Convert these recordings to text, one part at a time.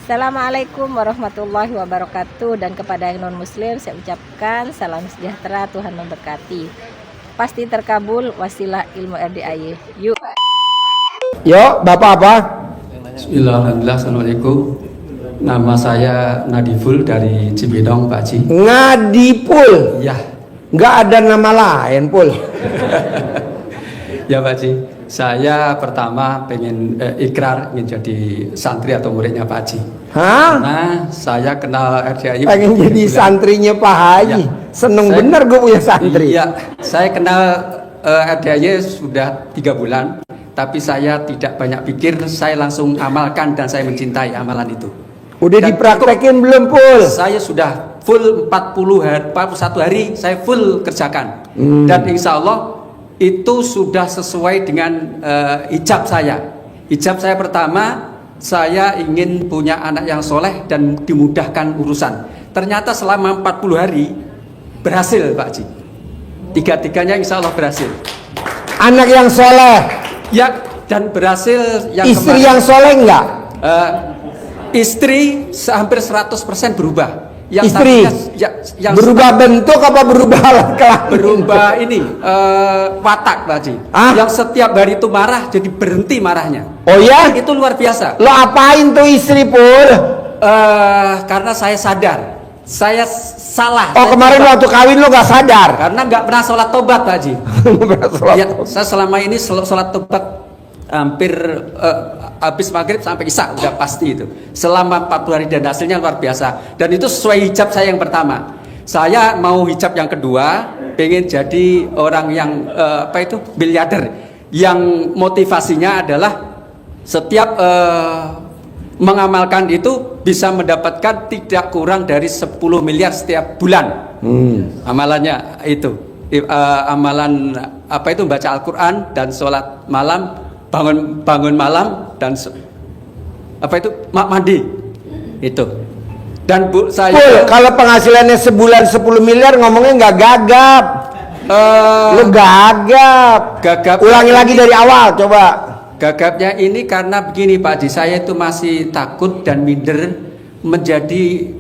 Assalamualaikum warahmatullahi wabarakatuh. Dan kepada yang non muslim saya ucapkan salam sejahtera, Tuhan memberkati. Pasti terkabul, wasilah ilmu RDAY. Yuk. Bapak apa? Bismillahirrahmanirrahim. Assalamualaikum. Nama saya Nadiful dari Cibinong, Pak Haji. Ngadipul. Ya. Nggak ada nama lain, Pul. Ya, Pak Haji. Saya pertama pengen ikrar ingin jadi santri atau muridnya Pak Haji. Hah? Nah, saya kenal RDAY. Pengen jadi santrinya Pak Haji. Ya. Seneng bener gue punya santri. Iya, saya kenal RDAY sudah 3 bulan. Tapi saya tidak banyak pikir, saya langsung amalkan dan saya mencintai amalan itu. Udah Dan dipraktekin belum, Pul? saya sudah full 41 hari saya full kerjakan. Dan insya Allah itu sudah sesuai dengan hijab saya. Hijab saya pertama, saya ingin punya anak yang soleh dan dimudahkan urusan. Ternyata selama 40 hari berhasil, Pak Haji. Tiga-tiganya insya Allah berhasil. Anak yang soleh. Ya, dan berhasil yang Istri kemarin. yang soleh enggak? Istri hampir 100% berubah. Yang Istri yang berubah bentuk apa berubah alat kelamin? berubah ini watak, Pak Haji. Yang setiap hari itu marah jadi berhenti marahnya. Oh ya? Itu luar biasa. Lo apain tuh istri, Pul? Karena saya sadar saya salah. Oh, kemarin waktu kawin lo gak sadar? Karena nggak pernah sholat tobat, Pak Haji. Sholat Ya, saya selama ini sholat tobat hampir habis maghrib sampai isya udah pasti itu selama 40 hari dan hasilnya luar biasa. Dan itu sesuai hijab saya yang pertama. Saya mau hijab yang kedua, pengen jadi orang yang miliarder, yang motivasinya adalah setiap mengamalkan itu bisa mendapatkan tidak kurang dari 10 miliar setiap bulan. Amalannya itu amalan baca Al-Quran dan sholat malam, bangun malam, dan mandi itu. Dan Bu, saya Pul, kalau penghasilannya sebulan 10 miliar ngomongnya nggak gagap. Lu gagap. Ulangi lagi dari awal, coba. Gagapnya ini karena begini, Pak Haji, saya itu masih takut dan minder menjadi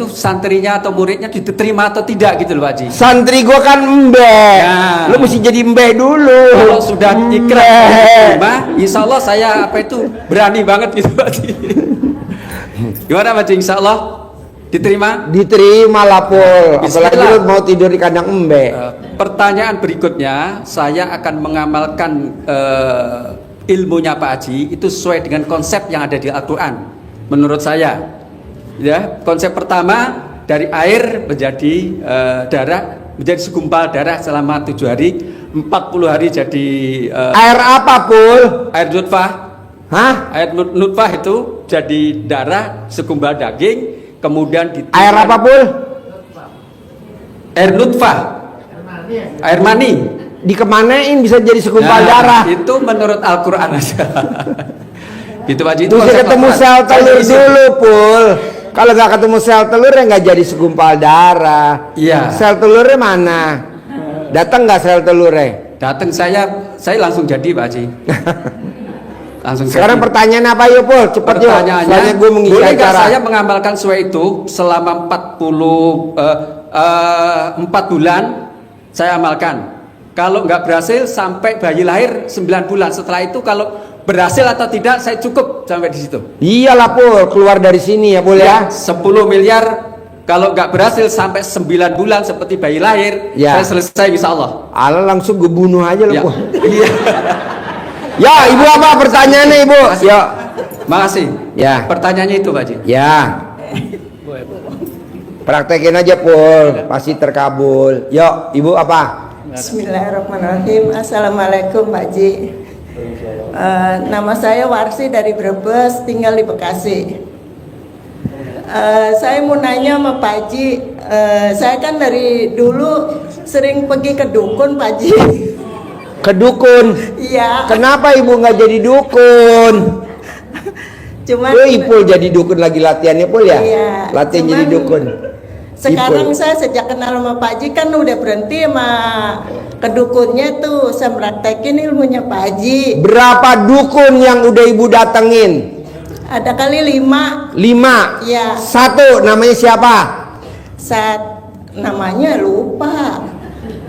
santrinya atau muridnya diterima atau tidak gitu loh, Pak Haji. Santri gua kan mbeh. Ya. Lu mesti jadi mbeh dulu. Kalau sudah ikrar diterima, insya Allah saya berani banget gitu, Pak Haji. Gimana, Pak Haji? Insya Allah diterima? Diterima lah, Pul. Apalagi Bismillah. lu mau tidur di kandang mbeh. Pertanyaan berikutnya, saya akan mengamalkan ilmunya Pak Haji itu sesuai dengan konsep yang ada di Al-Quran. Menurut saya, ya, konsep pertama dari air menjadi darah, menjadi segumpal darah selama 7 hari, 40 hari jadi Air apa, Pul? air nutfah. Hah? Air nutfah itu jadi darah, segumpal daging, kemudian Air apa, Pul? Air nutfah. Air mani. Dikemanain bisa jadi segumpal darah? Itu menurut Al-Quran aja. Gitu, Pak Haji. Itu Mesti konsep ketemu Al-Quran. sel telur Saya dulu, Pul. Kalau nggak ketemu sel telur ya nggak jadi segumpal darah. Iya. Sel telurnya mana? Datang nggak sel telurnya? Datang saya langsung jadi, Pak Haji. Langsung Sekarang jadi. pertanyaan apa yuk, Pul? Cepet yuk. Pertanyaannya, Soalnya gue mengisi boleh nggak acara. saya mengamalkan sesuai itu selama 4 bulan saya amalkan. Kalau nggak berhasil sampai bayi lahir 9 bulan. Setelah itu kalau berhasil atau tidak saya cukup sampai di situ. Iyalah, Pul, keluar dari sini ya, Pul ya. 10 miliar kalau nggak berhasil sampai 9 bulan seperti bayi lahir, Ya. saya selesai insya Allah. Allah langsung gue bunuh aja lo, Ya. Pul. Iya. Ya, Ibu apa pertanyaannya, Ibu? Ya. Makasih. Ya. Pertanyaannya itu, Pak Haji. Ya. Praktekin aja, Pul, pasti terkabul. Yuk, Ibu apa? Bismillahirrahmanirrahim. Assalamualaikum, Pak Haji. Nama saya Warsi dari Brebes, tinggal di Bekasi. Saya mau nanya sama Pak Haji, saya kan dari dulu sering pergi ke dukun, Pak Haji. Ke dukun. Iya. Kenapa Ibu nggak jadi dukun? Cuman Ipul jadi dukun lagi latihannya, Pul ya? Iya, Latihan cuman jadi dukun. sekarang Ipul. saya sejak kenal sama Pak Haji kan udah berhenti sama kedukunnya tuh, saya praktekin ilmunya Pak Haji. Berapa dukun yang udah Ibu datengin? Ada kali 5. 5. Iya. 1 namanya siapa? Namanya lupa.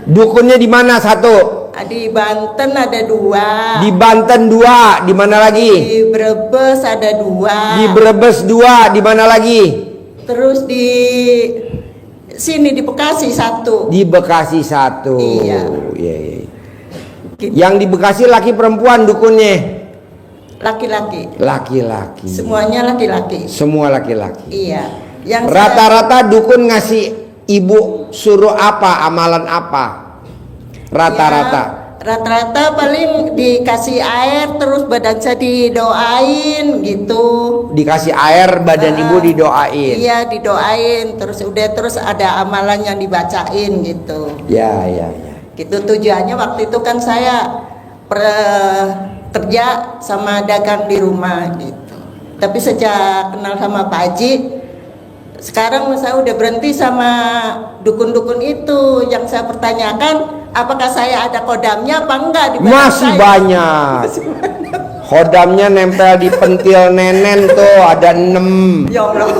Dukunnya di mana? 1. Di Banten ada 2. Di Banten 2. Di mana lagi? Di Brebes ada 2. Di Brebes 2. Di mana lagi? Terus di sini di Bekasi 1. Di Bekasi 1. Iya. Iya, iya. Gitu. Yang di Bekasi laki perempuan dukunnya? Laki-laki. Laki-laki. Semuanya laki-laki. Semua laki-laki. Iya. Yang Rata-rata dukun ngasih ibu suruh apa, amalan apa? Rata-rata. Ya, rata-rata paling dikasih air terus badan saya didoain gitu. Dikasih air, badan ibu didoain. Iya, didoain terus ada amalan yang dibacain gitu. Ya, ya, ya. Gitu tujuannya waktu itu kan saya kerja sama dagang di rumah gitu. Tapi sejak kenal sama Pak Haji, sekarang saya udah berhenti sama dukun-dukun itu. Yang saya pertanyakan, apakah saya ada kodamnya apa enggak di badan Masih saya? banyak. Kodamnya nempel di pentil nenen tuh ada 6. Ya Allah,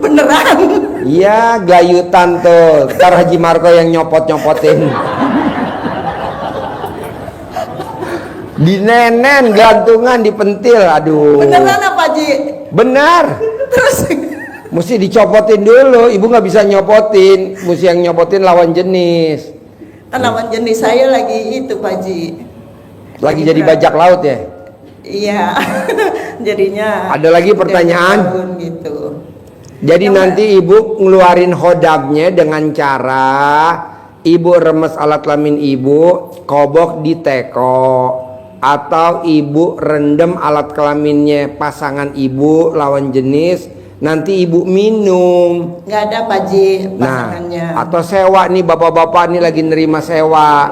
beneran. Iya, gayutan tuh. Ntar Haji Marco yang nyopot-nyopotin. Di nenen, gantungan di pentil. Aduh. Beneran apa Ji? Benar. Terus Mesti dicopotin dulu. Ibu nggak bisa nyopotin. Mesti yang nyopotin lawan jenis. kan lawan jenis saya lagi itu Pak Ji. Lagi jadi bajak laut ya? Iya. Jadinya Ada lagi pertanyaan? tahun gitu. Jadi Yang nanti ibu ngeluarin hodamnya dengan cara ibu remes alat kelamin ibu, kobok di teko, atau ibu rendam alat kelaminnya pasangan ibu lawan jenis, nanti ibu minum. nggak ada Pak Ji Nah, pasangannya. atau sewa nih, bapak-bapak nih lagi nerima sewa.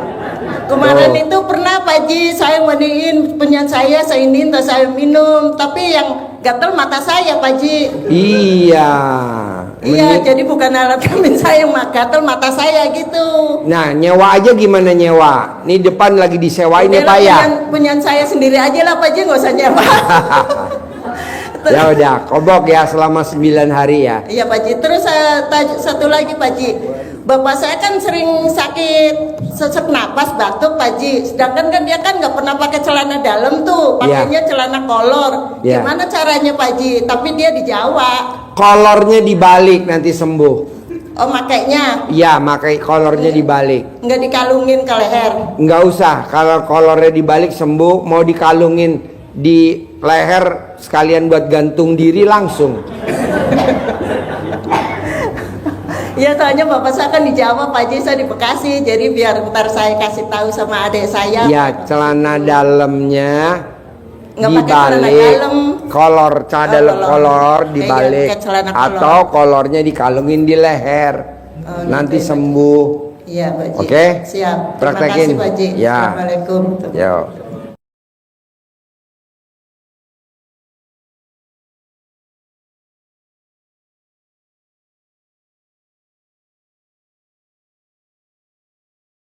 Kemarin Tuh. itu pernah Pak Ji saya mandiin punya saya iniin terus saya minum, tapi yang gatel mata saya Pak Ji. Iya. Iya, jadi bukan alat kelamin saya yang gatel mata saya gitu. Nah, nyewa aja gimana nyewa? Nih depan lagi disewain ya Pak ya. Punya saya sendiri aja lah Pak Ji, nggak usah nyewa. Ya udah, kobok ya selama 9 hari ya. Iya Pak Ji. Terus satu lagi Pak Ji, bapak saya kan sering sakit sesak napas, batuk Pak Ji. Sedangkan kan dia kan nggak pernah pakai celana dalam tuh, pakainya celana kolor. Ya. Gimana caranya Pak Ji? Tapi dia di Jawa. Kolornya dibalik nanti sembuh. Oh makainya Iya, makai kolornya dibalik. nggak dikalungin ke leher. Nggak usah, kalau kolornya dibalik sembuh. Mau dikalungin di leher sekalian buat gantung diri langsung. Iya, soalnya bapak saya kan di Jawa Pak Ji, saya di Bekasi. Jadi biar ntar saya kasih tahu sama adik saya. Ya, celana dalamnya Nggak pakai celana dibalik, dalam. kolor dalam kolor Iya, dibalik, pakai celana kolor. atau kolornya dikalungin di leher. Oh, Nanti gitu, sembuh. Iya Pak Ji. Oke? Siap. Terima Praktekin. kasih Pak Ji. Ya. Assalamualaikum. Yo.